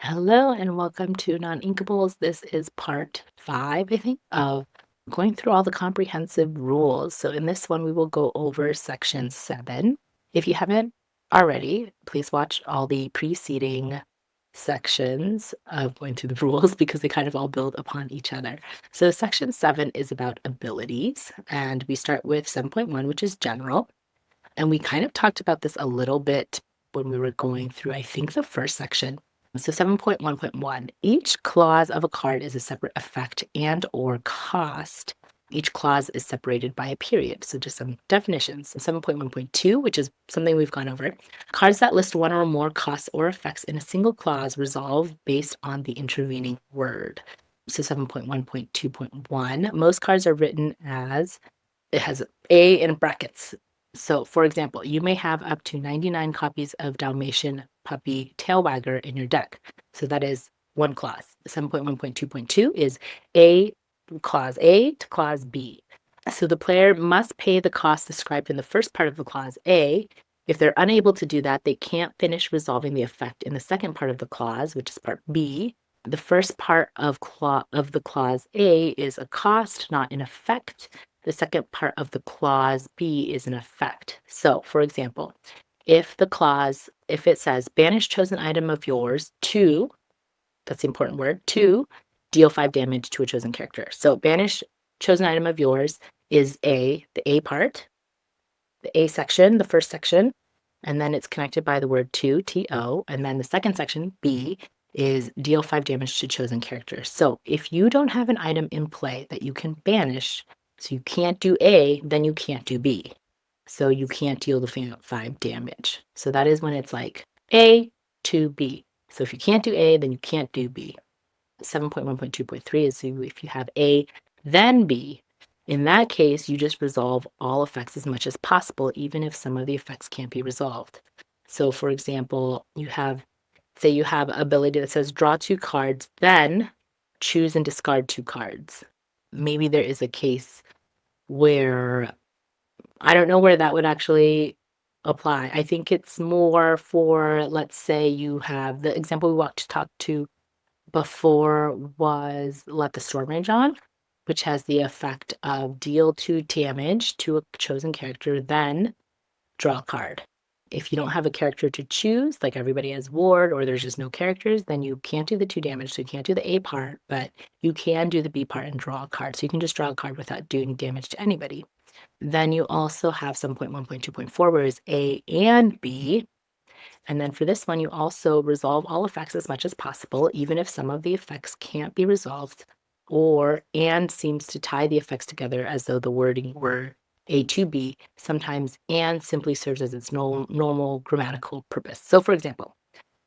Hello and welcome to Non-Inkables. This is part 5, I think, of going through all the comprehensive rules. So in this one, we will go over section 7. If you haven't already, please watch all the preceding sections of going through the rules because they kind of all build upon each other. So section 7 is about abilities, and we start with 7.1, which is general. And we kind of talked about this a little bit when we were going through, I think, the first section. So 7.1.1, each clause of a card is a separate effect and or cost. Each clause is separated by a period. So just some definitions. 7.1.2, which is something we've gone over. Cards that list one or more costs or effects in a single clause resolve based on the intervening word. So 7.1.2.1, most cards are written as, it has A in brackets. So, for example, you may have up to 99 copies of Dalmatian Puppy Tail Wagger in your deck. So that is one clause. 7.1.2.2 is A, clause A to clause B. So the player must pay the cost described in the first part of the clause A. If they're unable to do that, they can't finish resolving the effect in the second part of the clause, which is part B. The first part of the clause A is a cost, not an effect. The second part of the clause B is an effect. So, for example, if it says banish chosen item of yours to, that's the important word, to deal 5 damage to a chosen character. So banish chosen item of yours is the A part, the A section, the first section, and then it's connected by the word to, T-O, and then the second section, B, is deal 5 damage to chosen characters. So if you don't have an item in play that you can banish, so you can't do A, then you can't do B. So you can't deal the 5 damage. So that is when it's like A to B. So if you can't do A, then you can't do B. 7.1.2.3 is if you have A, then B. In that case, you just resolve all effects as much as possible, even if some of the effects can't be resolved. So for example, say you have an ability that says draw 2 cards, then choose and discard 2 cards. Maybe there is a case where I don't know where that would actually apply. I think it's more for, let's say you have the example we talked to before was Let the Storm Rage On, which has the effect of deal 2 damage to a chosen character, then draw a card. If you don't have a character to choose, like everybody has ward or there's just no characters, then you can't do the 2 damage, so you can't do the A part, but you can do the B part and draw a card. So you can just draw a card without doing damage to anybody. Then you also have some 1.2.4, where it's A and B. And then for this one, you also resolve all effects as much as possible, even if some of the effects can't be resolved, or and seems to tie the effects together as though the wording were A to B. Sometimes and simply serves as its normal grammatical purpose. So for example,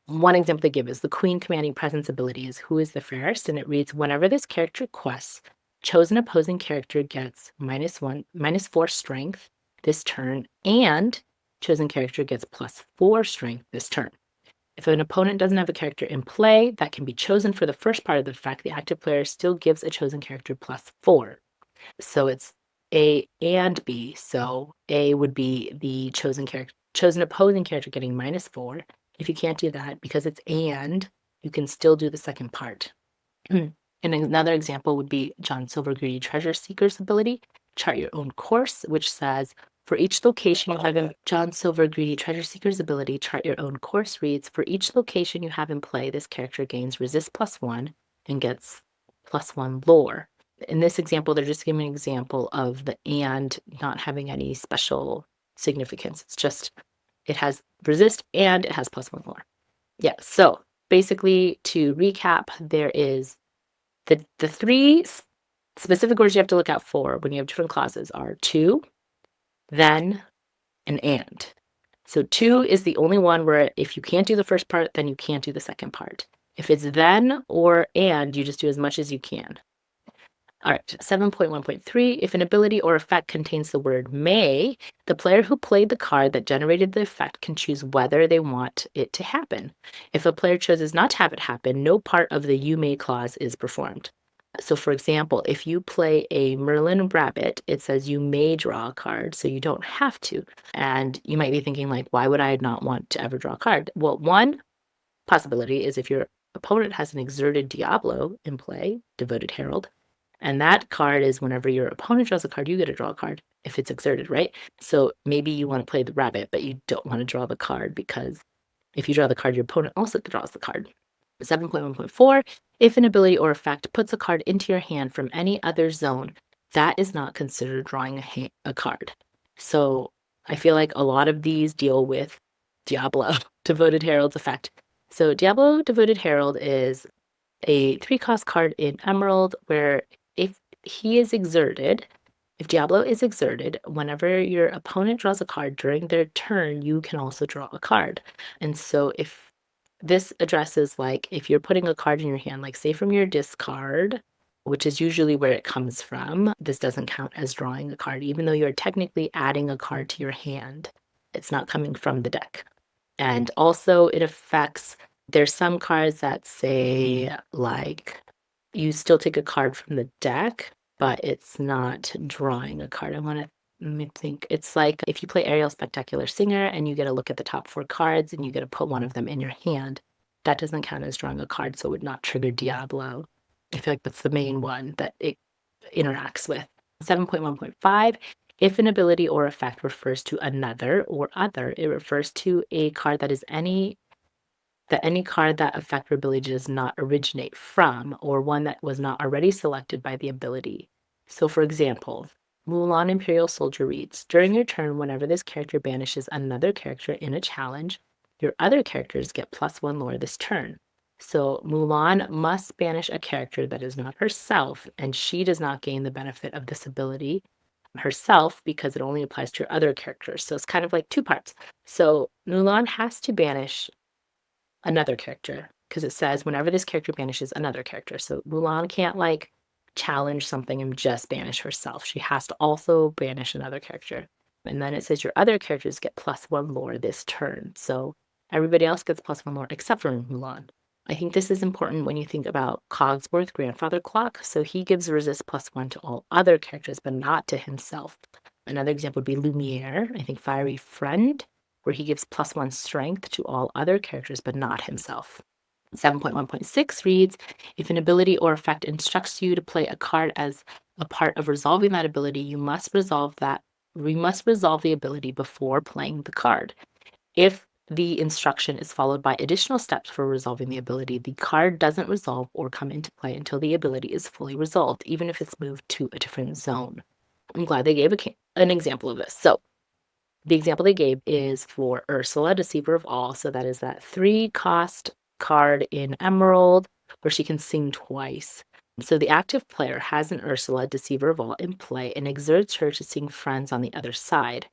one example they give is the Queen Commanding Presence ability is Who is the Fairest? And it reads, whenever this character quests, chosen opposing character gets -4 strength this turn, and chosen character gets +4 strength this turn. If an opponent doesn't have a character in play that can be chosen for the first part of the effect, the active player still gives a chosen character +4. So it's A and B. So A would be the chosen opposing character getting -4. If you can't do that, because it's and, you can still do the second part. And another example would be John Silvergreedy Treasure Seeker's ability, Chart Your Own Course, which says, for each location you have in John Silvergreedy Treasure Seeker's ability, Chart Your Own Course reads, for each location you have in play, this character gains resist +1 and gets +1 lore. In this example, they're just giving an example of the and not having any special significance. It's just, it has resist and it has +1 lore. Yeah, so basically to recap, there is the 3 specific words you have to look out for when you have different clauses are to, then, and. So to is the only one where if you can't do the first part, then you can't do the second part. If it's then or and, you just do as much as you can. All right, 7.1.3, if an ability or effect contains the word may, the player who played the card that generated the effect can choose whether they want it to happen. If a player chooses not to have it happen, no part of the you may clause is performed. So for example, if you play a Merlin Rabbit, it says you may draw a card, so you don't have to. And you might be thinking like, why would I not want to ever draw a card? Well, one possibility is if you're opponent has an exerted Diablo in play, Devoted Herald, and that card is whenever your opponent draws a card, you get to draw a card if it's exerted, right? So maybe you want to play the rabbit, but you don't want to draw the card because if you draw the card, your opponent also draws the card. 7.1.4, if an ability or effect puts a card into your hand from any other zone, that is not considered drawing a card. So I feel like a lot of these deal with Diablo, Devoted Herald's effect. So Diablo Devoted Herald is a 3-cost card in Emerald where if he is exerted, if Diablo is exerted, whenever your opponent draws a card during their turn, you can also draw a card. And so if this addresses like if you're putting a card in your hand, like say from your discard, which is usually where it comes from, this doesn't count as drawing a card, even though you're technically adding a card to your hand. It's not coming from the deck. And also it affects, there's some cards that say like you still take a card from the deck, but it's not drawing a card. Let me think. It's like if you play Ariel Spectacular Singer and you get to look at the top 4 cards and you get to put one of them in your hand, that doesn't count as drawing a card, so it would not trigger Diablo. I feel like that's the main one that it interacts with. 7.1.5, if an ability or effect refers to another or other, it refers to a card that is any card that effect or ability does not originate from, or one that was not already selected by the ability. So for example, Mulan Imperial Soldier reads, during your turn, whenever this character banishes another character in a challenge, your other characters get +1 lore this turn. So Mulan must banish a character that is not herself, and she does not gain the benefit of this ability herself because it only applies to your other characters. So it's kind of like 2 parts. So Mulan has to banish another character because it says whenever this character banishes another character. So Mulan can't like challenge something and just banish herself. She has to also banish another character. And then it says your other characters get +1 lore this turn. So everybody else gets +1 lore except for Mulan. I think this is important when you think about Cogsworth grandfather clock. So he gives resist +1 to all other characters, but not to himself. Another example would be Lumiere, I think Fiery Friend, where he gives +1 strength to all other characters, but not himself. 7.1.6 reads, if an ability or effect instructs you to play a card as a part of resolving that ability, we must resolve the ability before playing the card. If the instruction is followed by additional steps for resolving the ability, the card doesn't resolve or come into play until the ability is fully resolved, even if it's moved to a different zone. I'm glad they gave an example of this. So the example they gave is for Ursula, Deceiver of All. So that is that 3-cost card in Emerald where she can sing twice. So the active player has an Ursula, Deceiver of All, in play and exerts her to sing Friends on the other side.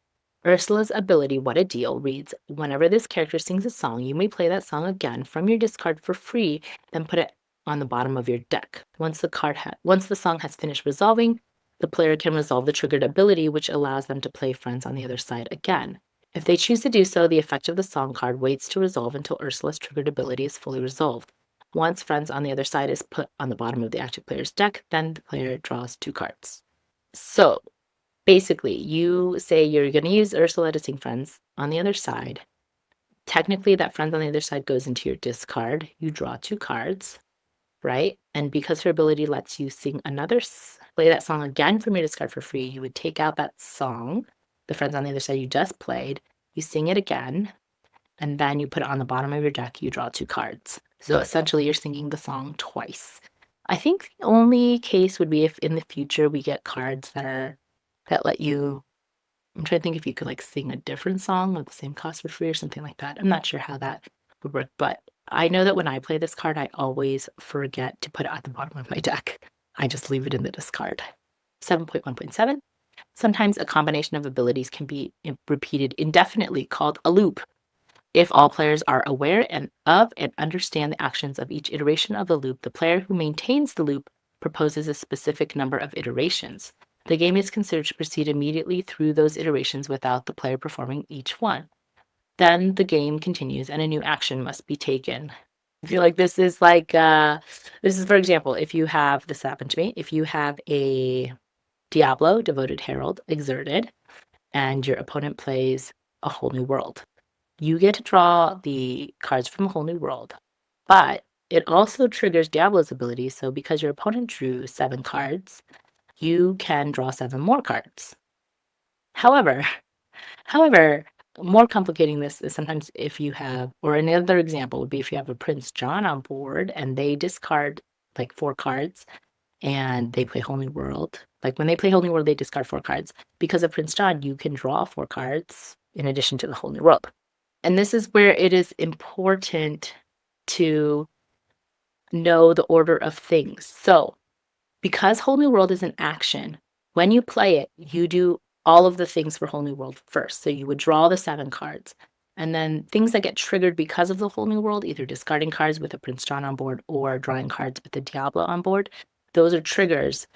Ursula's ability, What a Deal, reads, whenever this character sings a song, you may play that song again from your discard for free, then put it on the bottom of your deck. Once the song has finished resolving, the player can resolve the triggered ability, which allows them to play Friends on the other side again. If they choose to do so, the effect of the song card waits to resolve until Ursula's triggered ability is fully resolved. Once Friends on the other side is put on the bottom of the active player's deck, then the player draws 2 cards. So basically, you say you're going to use Ursula to sing Friends on the other side. Technically, that Friends on the other side goes into your discard. You draw 2 cards, right? And because her ability lets you play that song again from your discard for free, you would take out that song, the Friends on the Other Side you just played, you sing it again, and then you put it on the bottom of your deck, you draw 2 cards. So essentially, you're singing the song twice. I think the only case would be if in the future we get cards that let you, I'm trying to think if you could like sing a different song at the same cost for free or something like that. I'm not sure how that would work, but I know that when I play this card, I always forget to put it at the bottom of my deck. I just leave it in the discard. 7.1.7. Sometimes a combination of abilities can be repeated indefinitely, called a loop. If all players are aware of and understand the actions of each iteration of the loop, the player who maintains the loop proposes a specific number of iterations. The game is considered to proceed immediately through those iterations without the player performing each one. Then the game continues and a new action must be taken. I feel like this is for example, if you have, this happened to me, if you have a Diablo, Devoted Herald, exerted, and your opponent plays A Whole New World, you get to draw the cards from A Whole New World, but it also triggers Diablo's ability. So because your opponent drew 7 cards, you can draw 7 more cards. However, however, more complicating this is sometimes if you have, or another example would be if you have a Prince John on board and they discard like 4 cards and they play Whole New World. Like when they play Whole New World, they discard 4 cards. Because of Prince John, you can draw 4 cards in addition to the Whole New World. And this is where it is important to know the order of things. So, because Whole New World is an action, when you play it, you do all of the things for Whole New World first. So you would draw the 7 cards. And then things that get triggered because of the Whole New World, either discarding cards with a Prince John on board or drawing cards with the Diablo on board, those are triggers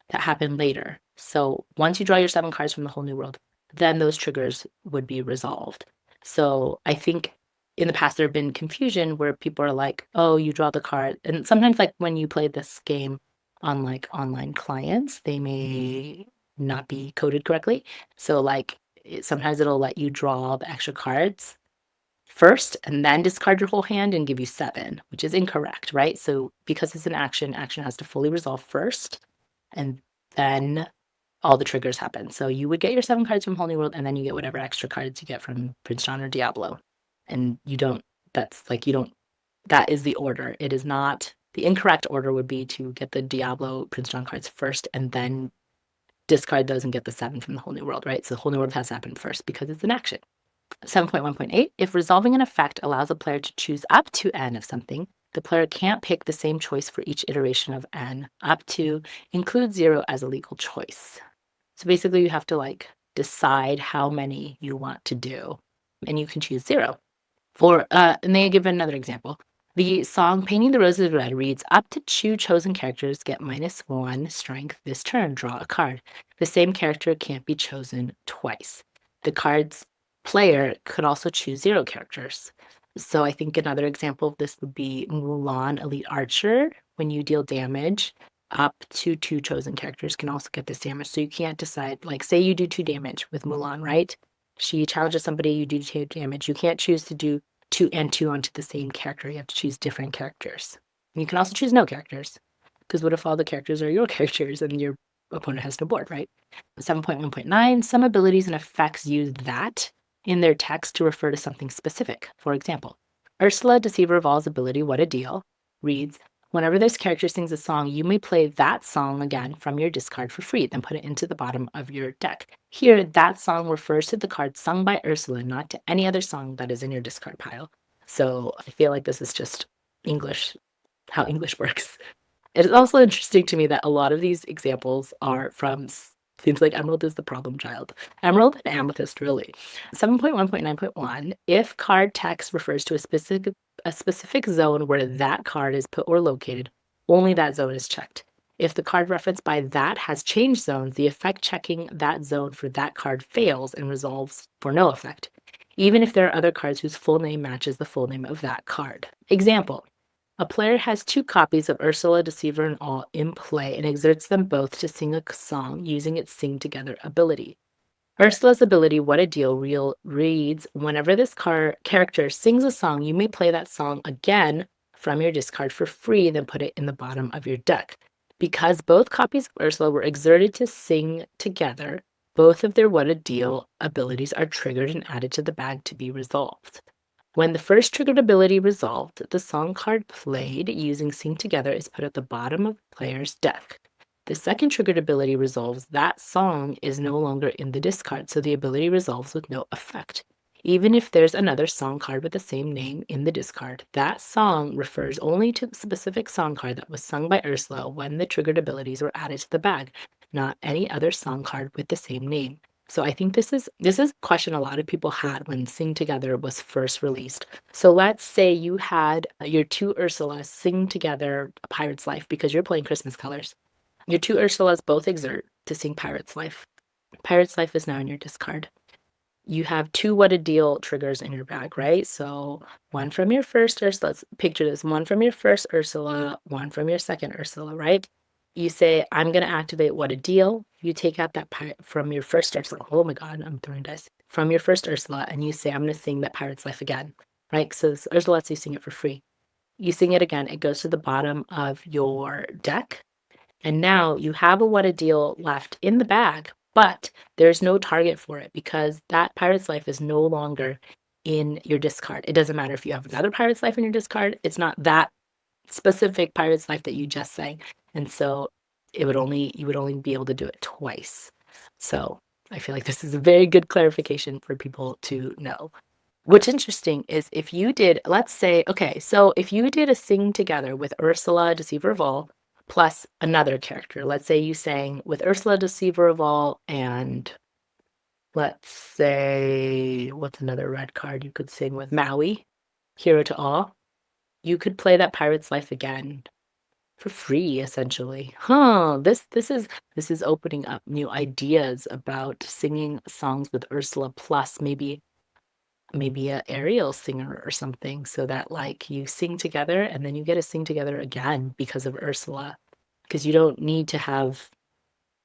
that happen later. So once you draw your 7 cards from the Whole New World, then those triggers would be resolved. So I think in the past there have been confusion where people are like, oh, you draw the card. And sometimes like when you play this game on like online clients, they may not be coded correctly. So like sometimes it'll let you draw the extra cards first and then discard your whole hand and give you 7, which is incorrect, right? So because it's an action, action has to fully resolve first and then all the triggers happen. So you would get your 7 cards from Whole New World and then you get whatever extra cards you get from Prince John or Diablo. And you don't, that's like, you don't, that is the order. It is not, the incorrect order would be to get the Diablo Prince John cards first and then discard those and get the 7 from the Whole New World, right? So the Whole New World has to happen first because it's an action. 7.1.8, if resolving an effect allows a player to choose up to n of something, the player can't pick the same choice for each iteration of n. Up to includes 0 as a legal choice. So basically you have to like decide how many you want to do and you can choose 0. And they give another example. The song Painting the Roses Red reads, up to 2 chosen characters get -1 strength this turn. Draw a card. The same character can't be chosen twice. The card's player could also choose 0 characters. So I think another example of this would be Mulan Elite Archer. When you deal damage, up to 2 chosen characters can also get this damage. So you can't decide, like, say you do 2 damage with Mulan, right? She challenges somebody, you do 2 damage. You can't choose to do 2 and 2 onto the same character. You have to choose different characters. And you can also choose no characters. Because what if all the characters are your characters and your opponent has no board, right? 7.1.9, some abilities and effects use that in their text to refer to something specific. For example, Ursula, Deceiver of All's ability, What a Deal, reads, whenever this character sings a song, you may play that song again from your discard for free, then put it into the bottom of your deck. Here, that song refers to the card sung by Ursula, not to any other song that is in your discard pile. So I feel like this is just English, how English works. It is also interesting to me that a lot of these examples are from, seems like Emerald is the problem child. Emerald and Amethyst, really. 7.1.9.1, if card text refers to a specific zone where that card is put or located, only that zone is checked. If the card referenced by that has changed zones, the effect checking that zone for that card fails and resolves for no effect, even if there are other cards whose full name matches the full name of that card. Example, a player has 2 copies of Ursula, Deceiver, and All in play and exerts them both to sing a song using its Sing Together ability. Ursula's ability, What a Deal, reads, whenever this character sings a song, you may play that song again from your discard for free, then put it in the bottom of your deck. Because both copies of Ursula were exerted to sing together, both of their What a Deal abilities are triggered and added to the bag to be resolved. When the first triggered ability resolved, the song card played using Sing Together is put at the bottom of the player's deck. The second triggered ability resolves, that song is no longer in the discard, so the ability resolves with no effect. Even if there's another song card with the same name in the discard, that song refers only to the specific song card that was sung by Ursula when the triggered abilities were added to the bag, not any other song card with the same name. So I think this is a question a lot of people had when Sing Together was first released. So let's say you had your 2 Ursulas sing together A Pirate's Life because you're playing Christmas colors. Your 2 Ursulas both exert to sing Pirate's Life. Pirate's Life is now in your discard. You have 2 What a Deal triggers in your bag, right? So one from your first Ursula, let's picture this, one from your first Ursula, one from your second Ursula, right? You say, I'm going to activate What a Deal. You take out that pirate from your first Ursula. Oh my God, I'm throwing dice. From your first Ursula, and you say, I'm going to sing that Pirate's Life again, right? So Ursula lets you sing it for free. you sing it again, it goes to the bottom of your deck. And now you have a What a Deal left in the bag, but there's no target for it because that Pirate's Life is no longer in your discard. It doesn't matter if you have another Pirate's Life in your discard, it's not that specific Pirate's Life that you just sang. And so you would only be able to do it twice. So I feel like this is a very good clarification for people to know. What's interesting is if you did, let's say, okay, so if you did a sing together with Ursula, Deceiver of All, plus another character, let's say you sang with Ursula, Deceiver of All, and let's say, what's another red card you could sing with Maui, Hero to All, you could play that Pirate's Life again for free, essentially. This is opening up new ideas about singing songs with Ursula plus maybe a Ariel singer or something so that like you sing together and then you get to sing together again because of Ursula because you don't need to have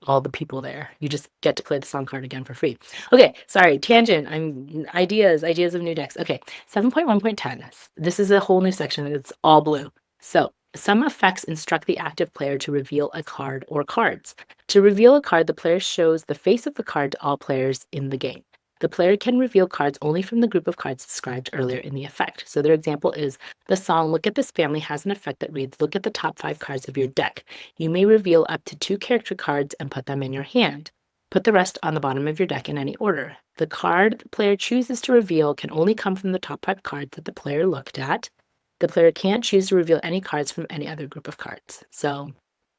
all the people there. You just get to play the song card again for free. Okay, sorry, tangent. I'm ideas of new decks. Okay, 7.1.10. This is a whole new section. It's all blue. So some effects instruct the active player to reveal a card or cards. To reveal a card, the player shows the face of the card to all players in the game. The player can reveal cards only from the group of cards described earlier in the effect. So their example is the song Look at This Family has an effect that reads, look at the top 5 cards of your deck. You may reveal up to 2 character cards and put them in your hand. Put the rest on the bottom of your deck in any order. The card the player chooses to reveal can only come from the top 5 cards that the player looked at. The player can't choose to reveal any cards from any other group of cards. So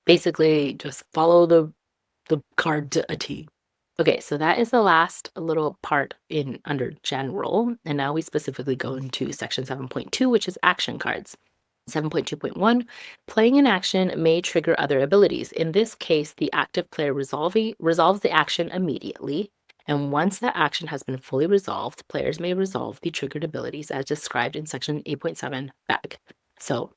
basically just follow the card to a T. Okay, so that is the last little part in under general, and now we specifically go into section 7.2, which is action cards. 7.2.1, playing an action may trigger other abilities. In this case, the active player resolves the action immediately, and once the action has been fully resolved, players may resolve the triggered abilities as described in section 8.7 bag. So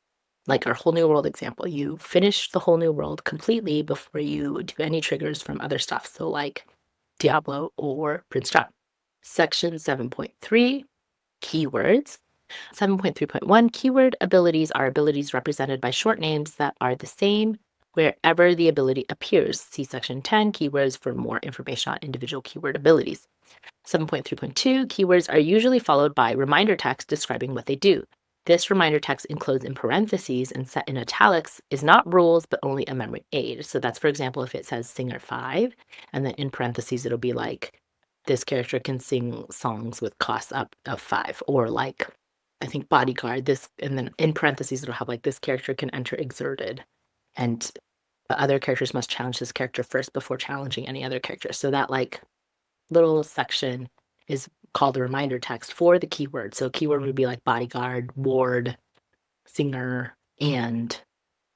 like our whole new world example, you finish the whole new world completely before you do any triggers from other stuff. So like Diablo or Prince John. Section 7.3, keywords. 7.3.1, keyword abilities are abilities represented by short names that are the same wherever the ability appears. See section 10, keywords for more information on individual keyword abilities. 7.3.2, keywords are usually followed by reminder text describing what they do. This reminder text enclosed in parentheses and set in italics is not rules, but only a memory aid. So that's, for example, if it says singer 5, and then in parentheses, it'll be like, this character can sing songs with costs up of 5, or like, I think bodyguard, this, and then in parentheses, it'll have like, this character can enter exerted, and the other characters must challenge this character first before challenging any other character. So that like little section is called the reminder text for the keyword. So keyword would be like bodyguard, ward, singer, and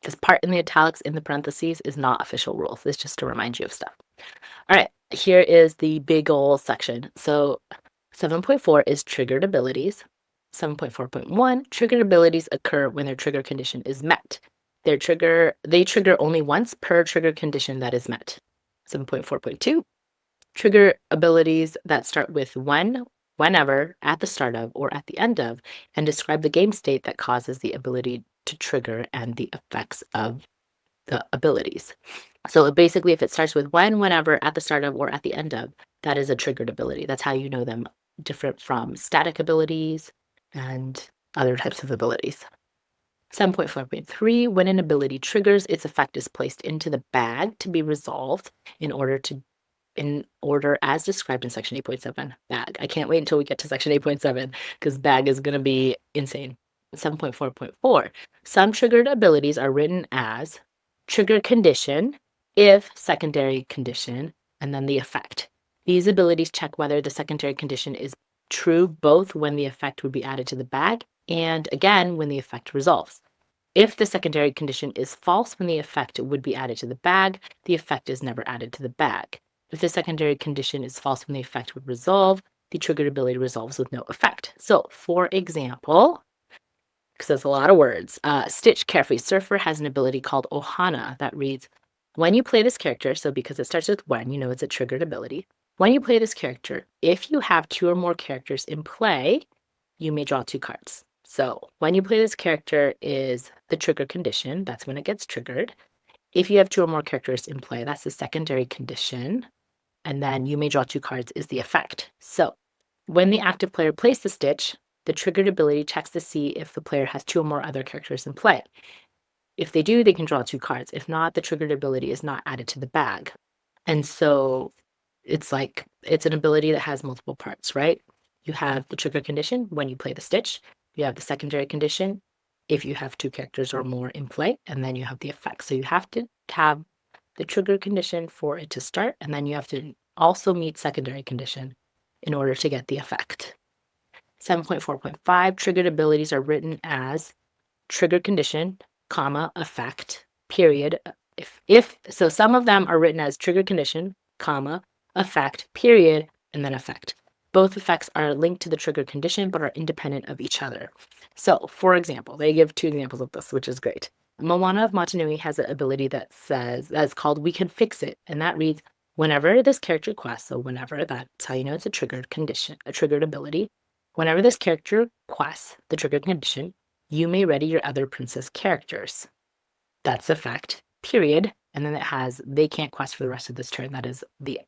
this part in the italics in the parentheses is not official rules. It's just to remind you of stuff. All right, here is the big ol' section. So 7.4 is triggered abilities. 7.4.1, triggered abilities occur when their trigger condition is met. They trigger only once per trigger condition that is met. 7.4.2, trigger abilities that start with when, whenever, at the start of, or at the end of, and describe the game state that causes the ability to trigger and the effects of the abilities. So basically, if it starts with when, whenever, at the start of, or at the end of, that is a triggered ability. That's how you know them different from static abilities and other types of abilities. 7.4.3, when an ability triggers, its effect is placed into the bag to be resolved in order as described in section 8.7 bag. I can't wait until we get to section 8.7 because bag is going to be insane. 7.4.4, some triggered abilities are written as trigger condition, if secondary condition, and then the effect. These abilities check whether the secondary condition is true both when the effect would be added to the bag and again when the effect resolves. If the secondary condition is false when the effect would be added to the bag, the effect is never added to the bag. If the secondary condition is false when the effect would resolve, the triggered ability resolves with no effect. So, for example, because that's a lot of words, Stitch Carefree Surfer has an ability called Ohana that reads, when you play this character, so because it starts with when, you know it's a triggered ability. When you play this character, if you have 2 or more characters in play, you may draw 2 cards. So when you play this character is the trigger condition. That's when it gets triggered. If you have two or more characters in play, that's the secondary condition. And then you may draw two cards is the effect. So when the active player plays the stitch, the triggered ability checks to see if the player has two or more other characters in play. If they do, they can draw two cards. If not, the triggered ability is not added to the bag. And so it's like it's an ability that has multiple parts, right? You have the trigger condition when you play the stitch. You have the secondary condition if you have two characters or more in play, and then you have the effect. So you have to have the trigger condition for it to start, and then you have to also meet secondary condition in order to get the effect. 7.4.5 triggered abilities are written as trigger condition, comma, effect, period. If so, some of them are written as trigger condition, comma, effect, period, and then effect. Both effects are linked to the trigger condition but are independent of each other. So, for example, they give two examples of this, which is great. Moana of Motunui has an ability that's called We Can Fix It, and that reads whenever this character quests, so whenever that's how you know it's a triggered condition, a triggered ability. Whenever this character quests the triggered condition, you may ready your other princess characters. That's effect, period. And then it has they can't quest for the rest of this turn. That is the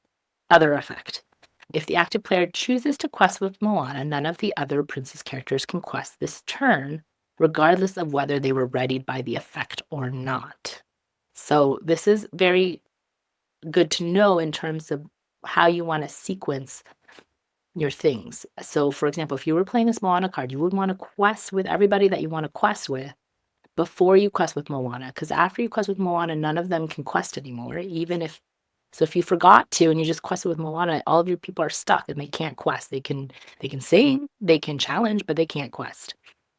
other effect. If the active player chooses to quest with Moana, none of the other princess characters can quest this turn, regardless of whether they were readied by the effect or not. So this is very good to know in terms of how you want to sequence your things. So, for example, if you were playing this Moana card, you would want to quest with everybody that you want to quest with before you quest with Moana. Because after you quest with Moana, none of them can quest anymore. Even if so, if you forgot to and you just quested with Moana, all of your people are stuck and they can't quest. They can sing, they can challenge, but they can't quest.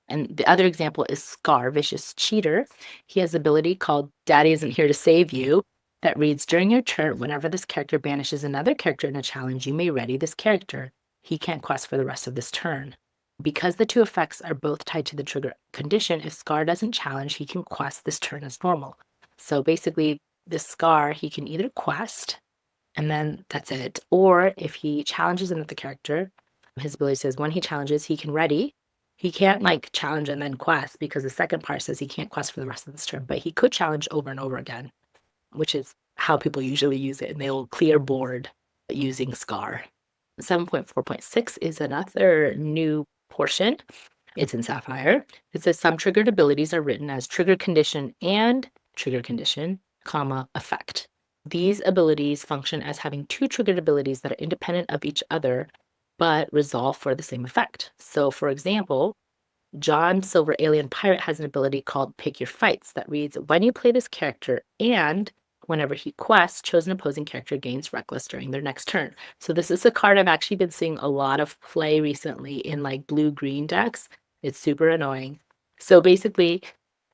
And the other example is Scar, Vicious Cheater. He has an ability called Daddy Isn't Here to Save You that reads during your turn, whenever this character banishes another character in a challenge, you may ready this character. He can't quest for the rest of this turn. Because the two effects are both tied to the trigger condition, if Scar doesn't challenge, he can quest this turn as normal. So basically, this Scar, he can either quest, and then that's it. Or if he challenges another character, his ability says when he challenges, he can ready. He can't like challenge and then quest because the second part says he can't quest for the rest of this turn, but he could challenge over and over again, which is how people usually use it. And they'll clear board using Scar. 7.4.6 is another new portion. It's in Sapphire. It says some triggered abilities are written as trigger condition and trigger condition, comma, effect. These abilities function as having two triggered abilities that are independent of each other, but resolve for the same effect. So, for example, John Silver Alien Pirate has an ability called Pick Your Fights that reads when you play this character and whenever he quests, chosen opposing character gains reckless during their next turn. So this is a card I've actually been seeing a lot of play recently in like blue-green decks. It's super annoying. So basically,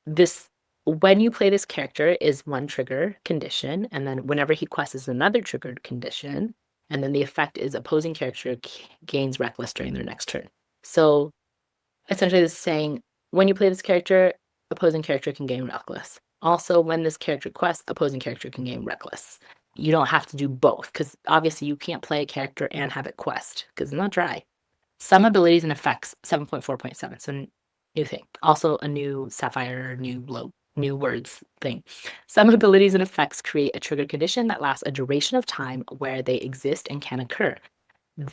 this when you play this character is one trigger condition, and then whenever he quests is another triggered condition, and then the effect is opposing character gains reckless during their next turn. So essentially, this is saying when you play this character, opposing character can gain reckless. Also, when this character quests, opposing character can gain reckless. You don't have to do both because obviously you can't play a character and have it quest because it's not dry. Some abilities and effects, 7.4.7. So new thing. Also a new Sapphire, new words thing. Some abilities and effects create a trigger condition that lasts a duration of time where they exist and can occur.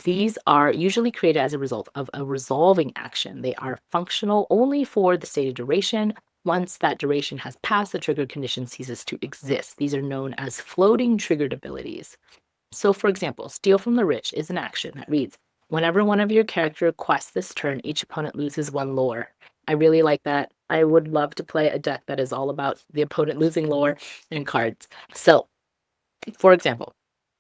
These are usually created as a result of a resolving action. They are functional only for the stated duration. Once that duration has passed, the triggered condition ceases to exist. These are known as floating triggered abilities. So, for example, Steal from the Rich is an action that reads, whenever one of your character quests this turn, each opponent loses one lore. I really like that. I would love to play a deck that is all about the opponent losing lore and cards. So, for example,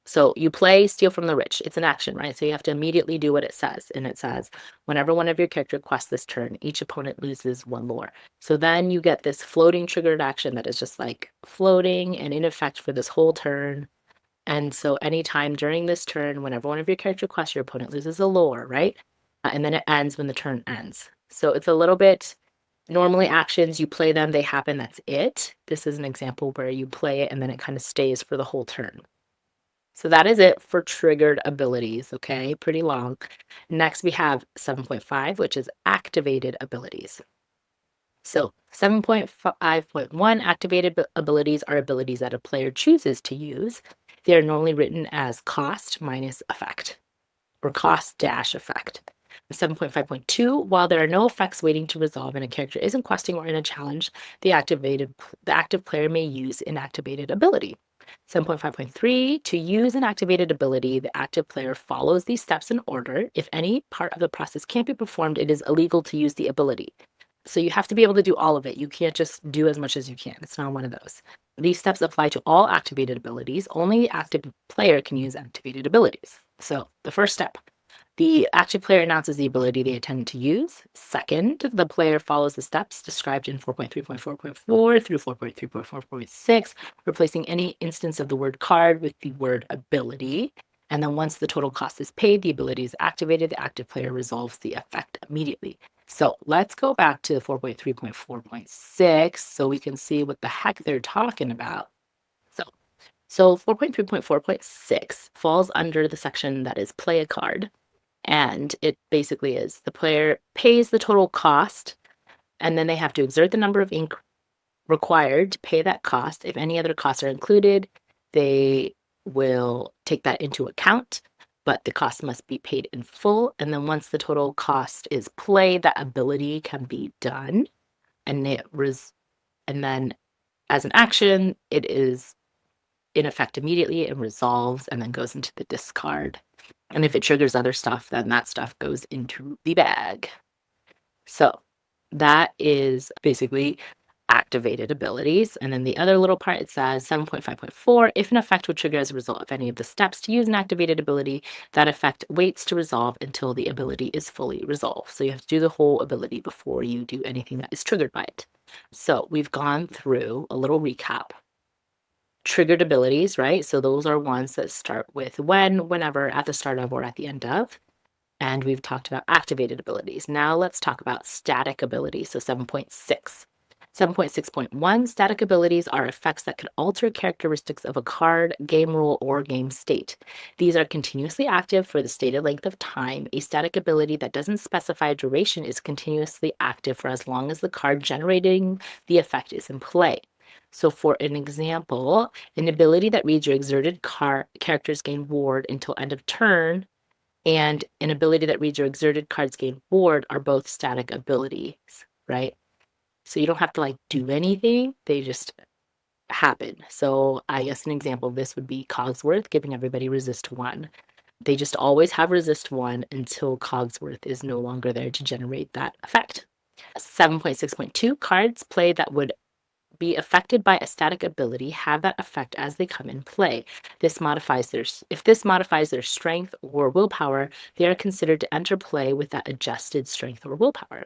so you play Steal from the Rich. It's an action, right? So you have to immediately do what it says. And it says, whenever one of your character quests this turn, each opponent loses one lore. So then you get this floating triggered action that is just like floating and in effect for this whole turn. And so anytime during this turn, whenever one of your character quests, your opponent loses a lore, right? And then it ends when the turn ends. So it's a little bit normally actions, you play them, they happen, that's it. This is an example where you play it and then it kind of stays for the whole turn. So that is it for triggered abilities, okay? Pretty long. Next, we have 7.5, which is activated abilities. So 7.5.1 activated abilities are abilities that a player chooses to use. They are normally written as cost minus effect or cost dash effect. 7.5.2, while there are no effects waiting to resolve and a character isn't questing or in a challenge, the active player may use an activated ability. 7.5.3, to use an activated ability, the active player follows these steps in order. If any part of the process can't be performed, it is illegal to use the ability. So you have to be able to do all of it. You can't just do as much as you can. It's not one of those. These steps apply to all activated abilities. Only the active player can use activated abilities. So the first step, the active player announces the ability they intend to use. Second, the player follows the steps described in 4.3.4.4 through 4.3.4.6, replacing any instance of the word card with the word ability. And then once the total cost is paid, the ability is activated, the active player resolves the effect immediately. So let's go back to 4.3.4.6 so we can see what the heck they're talking about. So 4.3.4.6 falls under the section that is play a card. And it basically is the player pays the total cost, and then they have to exert the number of ink required to pay that cost. If any other costs are included, they will take that into account, but the cost must be paid in full. And then once the total cost is played, that ability can be done. And and then as an action, it is in effect immediately and resolves and then goes into the discard. And if it triggers other stuff, then that stuff goes into the bag. So that is basically activated abilities. And then the other little part, it says 7.5.4, if an effect would trigger as a result of any of the steps to use an activated ability, that effect waits to resolve until the ability is fully resolved. So you have to do the whole ability before you do anything that is triggered by it. So we've gone through a little recap. Triggered abilities, right? So those are ones that start with when, whenever, at the start of, or at the end of. And we've talked about activated abilities. Now let's talk about static abilities. So 7.6. 7.6.1, static abilities are effects that can alter characteristics of a card, game rule, or game state. These are continuously active for the stated length of time. A static ability that doesn't specify a duration is continuously active for as long as the card generating the effect is in play. So for an example, an ability that reads your exerted characters gain ward until end of turn, and an ability that reads your exerted cards gain ward are both static abilities, right? So you don't have to like do anything, they just happen. So I guess an example of this would be Cogsworth giving everybody resist 1. They just always have resist 1 until Cogsworth is no longer there to generate that effect. 7.6.2, cards played that would be affected by a static ability have that effect as they come in play. If this modifies their strength or willpower, they are considered to enter play with that adjusted strength or willpower.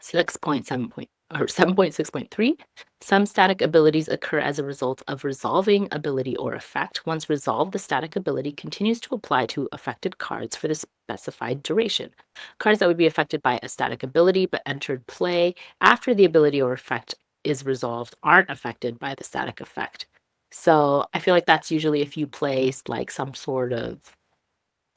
7.6.3, some static abilities occur as a result of resolving ability or effect. Once resolved, the static ability continues to apply to affected cards for the specified duration. Cards that would be affected by a static ability but entered play after the ability or effect is resolved aren't affected by the static effect. So I feel like that's usually if you place like some sort of.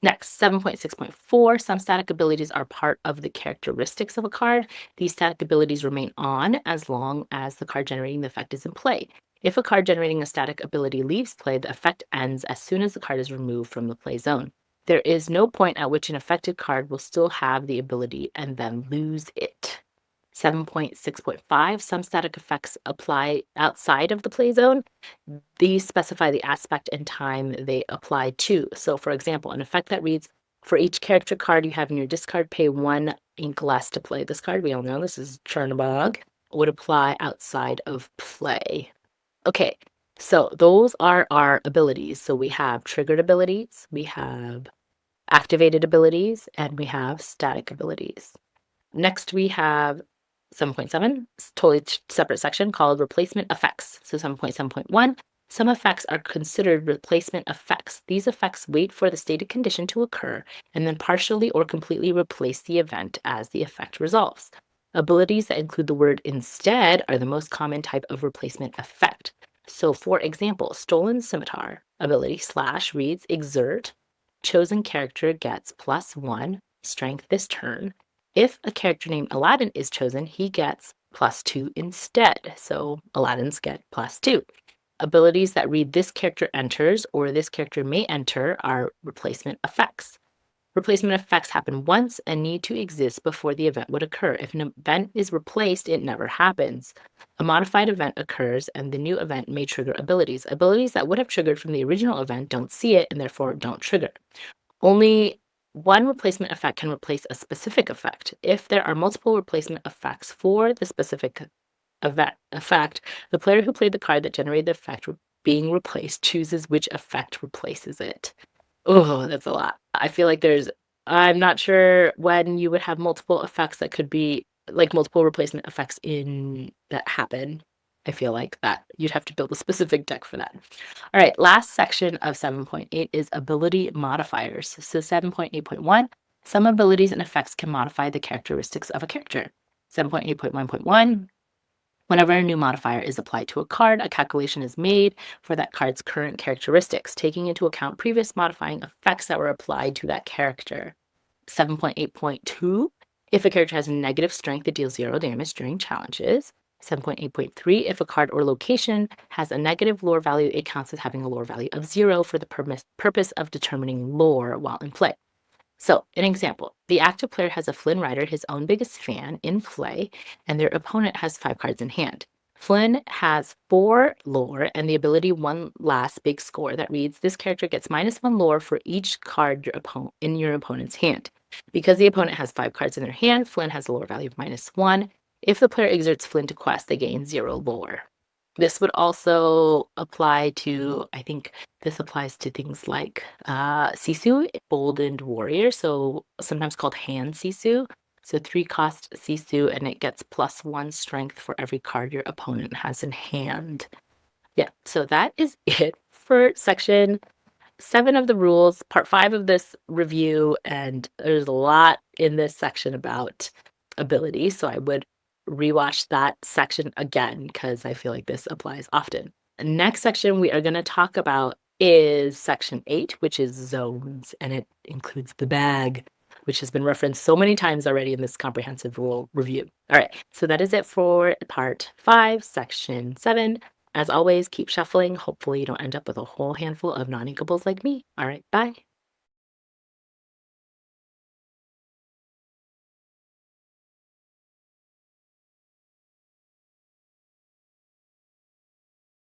Next, 7.6.4, some static abilities are part of the characteristics of a card. These static abilities remain on as long as the card generating the effect is in play. If a card generating a static ability leaves play, the effect ends as soon as the card is removed from the play zone. There is no point at which an affected card will still have the ability and then lose it. 7.6.5, some static effects apply outside of the play zone. These specify the aspect and time they apply to. So, for example, an effect that reads, for each character card you have in your discard, pay 1 ink less to play this card. We all know this is Chernobog. Would apply outside of play. Okay, so those are our abilities. So we have triggered abilities, we have activated abilities, and we have static abilities. Next, we have 7.7, totally separate section called replacement effects. So 7.7.1, some effects are considered replacement effects. These effects wait for the stated condition to occur and then partially or completely replace the event as the effect resolves. Abilities that include the word instead are the most common type of replacement effect. So, for example, Stolen Scimitar ability / reads Exert. Chosen character gets +1 strength this turn. If a character named Aladdin is chosen, he gets +2 instead. So, Aladdin's get +2. Abilities that read this character enters or this character may enter are replacement effects. Replacement effects happen once and need to exist before the event would occur. If an event is replaced, it never happens. A modified event occurs, and the new event may trigger abilities. Abilities that would have triggered from the original event don't see it and therefore don't trigger. Only one replacement effect can replace a specific effect. If there are multiple replacement effects for the specific effect, the player who played the card that generated the effect being replaced chooses which effect replaces it. Oh, that's a lot. I feel like I'm not sure when you would have multiple effects that could be like multiple replacement effects in that happen. I feel like that you'd have to build a specific deck for that. All right, last section of 7.8 is ability modifiers. So 7.8.1, some abilities and effects can modify the characteristics of a character. 7.8.1.1, whenever a new modifier is applied to a card, a calculation is made for that card's current characteristics, taking into account previous modifying effects that were applied to that character. 7.8.2, if a character has negative strength, it deals 0 damage during challenges. 7.8.3, if a card or location has a negative lore value, it counts as having a lore value of 0 for the purpose of determining lore while in play. So, an example, the active player has a Flynn Rider, his own biggest fan, in play, and their opponent has 5 cards in hand. Flynn has 4 lore and the ability One Last Big Score that reads, this character gets -1 lore for each card in your opponent's hand. Because the opponent has 5 cards in their hand, Flynn has a lore value of -1. If the player exerts Flynn to quest, they gain 0 lore. This would also apply to, I think this applies to things like Sisu, Boldened Warrior, so sometimes called hand Sisu. So 3-cost Sisu, and it gets +1 strength for every card your opponent has in hand. Yeah, so that is it for section 7 of the rules, part 5 of this review, and there's a lot in this section about ability, so I would rewatch that section again because I feel like this applies often. The next section we are going to talk about is section 8, which is zones, and it includes the bag, which has been referenced so many times already in this comprehensive rule review. All right, so that is it for part 5, section 7. As always, keep shuffling. Hopefully you don't end up with a whole handful of non-inkables like me. All right, bye.